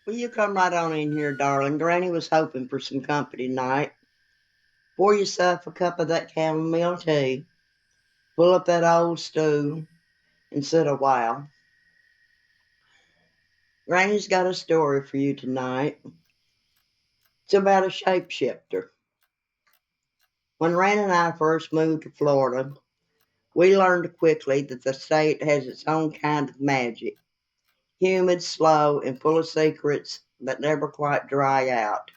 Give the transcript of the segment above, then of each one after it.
Will you come right on in here, darling? Granny was hoping for some company tonight. Pour yourself a cup of that chamomile tea, pull up that old stool, and sit a while. Granny's got a story for you tonight. It's about a shapeshifter. When Rand and I first moved to Florida, we learned quickly that the state has its own kind of magic, humid, slow, and full of secrets that never quite dry out.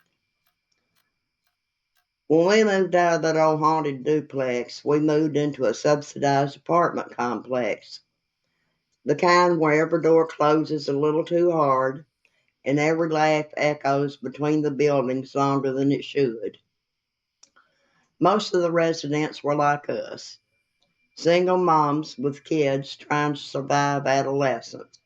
When we moved out of that old haunted duplex, we moved into a subsidized apartment complex, the kind where every door closes a little too hard and every laugh echoes between the buildings longer than it should. Most of the residents were like us, single moms with kids trying to survive adolescence.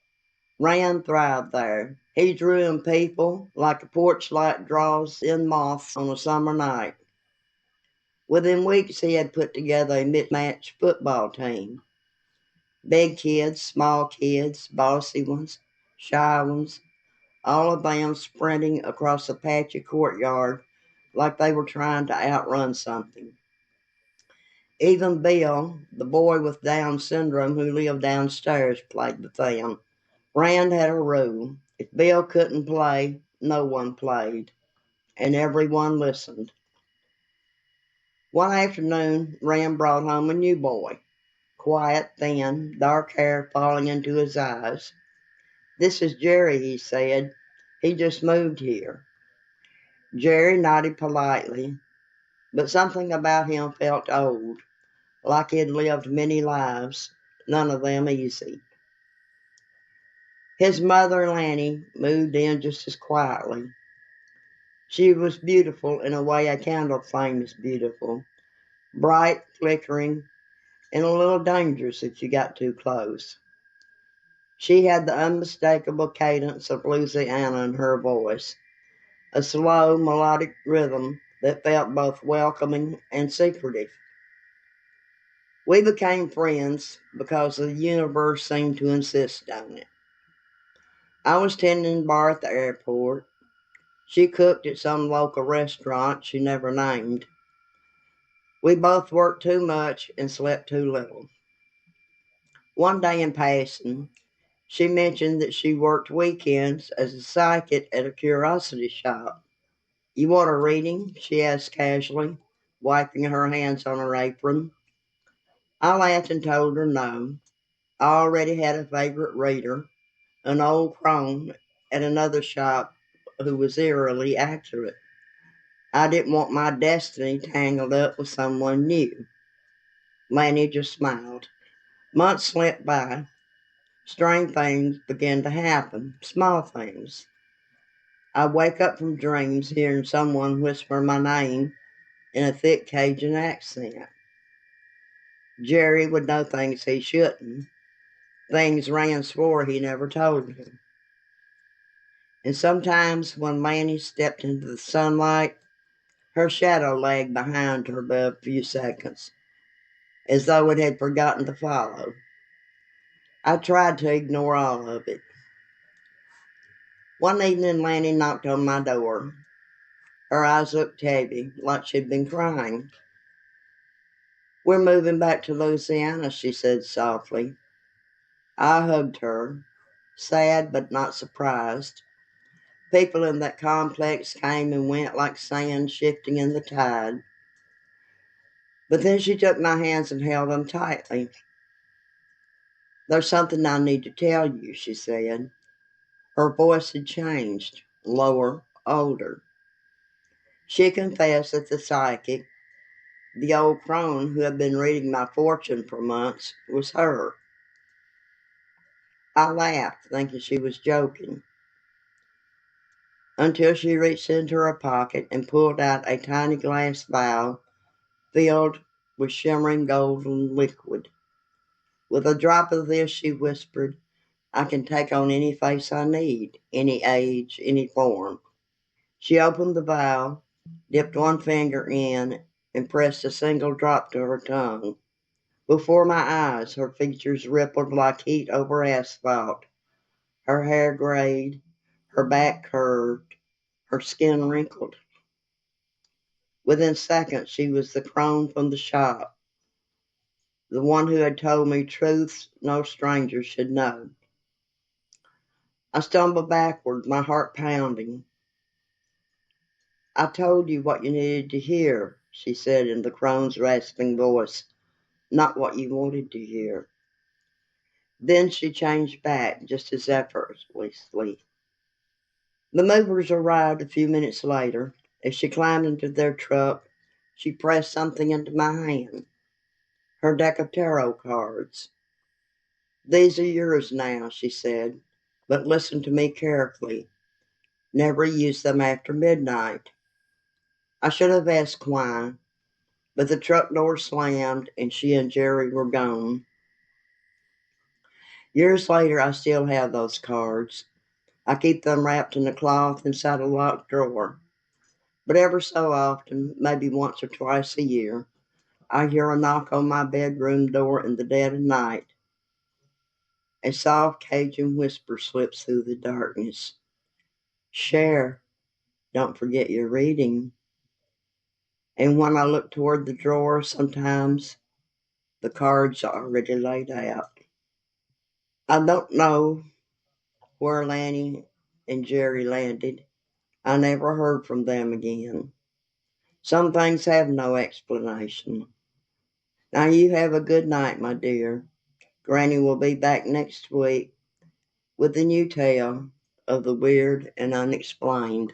Rand thrived there. He drew in people like a porch light draws in moths on a summer night. Within weeks, he had put together a mismatched football team. Big kids, small kids, bossy ones, shy ones, all of them sprinting across a patchy courtyard like they were trying to outrun something. Even Bill, the boy with Down syndrome who lived downstairs, played with them. Rand had a rule. If Bill couldn't play, no one played, and everyone listened. One afternoon, Rand brought home a new boy, quiet, thin, dark hair falling into his eyes. "This is Jerry," he said. "He just moved here." Jerry nodded politely, but something about him felt old, like he'd lived many lives, none of them easy. His mother, Lannie, moved in just as quietly. She was beautiful in a way a candle flame is beautiful, bright, flickering, and a little dangerous if you got too close. She had the unmistakable cadence of Louisiana in her voice, a slow, melodic rhythm that felt both welcoming and secretive. We became friends because the universe seemed to insist on it. I was tending bar at the airport. She cooked at some local restaurant she never named. We both worked too much and slept too little. One day in passing, she mentioned that she worked weekends as a psychic at a curiosity shop. "You want a reading?" she asked casually, wiping her hands on her apron. I laughed and told her no. I already had a favorite reader, an old crone at another shop who was eerily accurate. I didn't want my destiny tangled up with someone new. Lannie just smiled. Months slipped by. Strange things began to happen, small things. I'd wake up from dreams hearing someone whisper my name in a thick Cajun accent. Jerry would know things he shouldn't, things Rand swore he never told him. And sometimes when Lannie stepped into the sunlight, her shadow lagged behind her by a few seconds, as though it had forgotten to follow. I tried to ignore all of it. One evening, Lannie knocked on my door. Her eyes looked heavy, like she'd been crying. "We're moving back to Louisiana," she said softly. I hugged her, sad but not surprised. People in that complex came and went like sand shifting in the tide. But then she took my hands and held them tightly. "There's something I need to tell you," she said. Her voice had changed, lower, older. She confessed that the psychic, the old crone who had been reading my fortune for months, was her. I laughed, thinking she was joking, until she reached into her pocket and pulled out a tiny glass vial filled with shimmering golden liquid. "With a drop of this," she whispered, "I can take on any face I need, any age, any form." She opened the vial, dipped one finger in, and pressed a single drop to her tongue. Before my eyes, her features rippled like heat over asphalt. Her hair grayed, Her back curved, her skin wrinkled. Within seconds, she was the crone from the shop, the one who had told me truths no stranger should know. I stumbled backward, my heart pounding. I told you what you needed to hear, she said in the crone's rasping voice, not what you wanted to hear. Then she changed back just as effortlessly. The movers arrived a few minutes later. As she climbed into their truck, she pressed something into my hand. Her deck of tarot cards. These are yours now, she said, but listen to me carefully. Never use them after midnight. I should have asked why, but the truck door slammed and she and Jerry were gone. Years later, I still have those cards. I keep them wrapped in a cloth inside a locked drawer. But ever so often, maybe once or twice a year, I hear a knock on my bedroom door in the dead of night. A soft Cajun whisper slips through the darkness. Share, don't forget your reading. And when I look toward the drawer, sometimes the cards are already laid out. I don't know where Lannie and Jerry landed. I never heard from them again. Some things have no explanation. Now you have a good night, my dear. Granny will be back next week with a new tale of the weird and unexplained.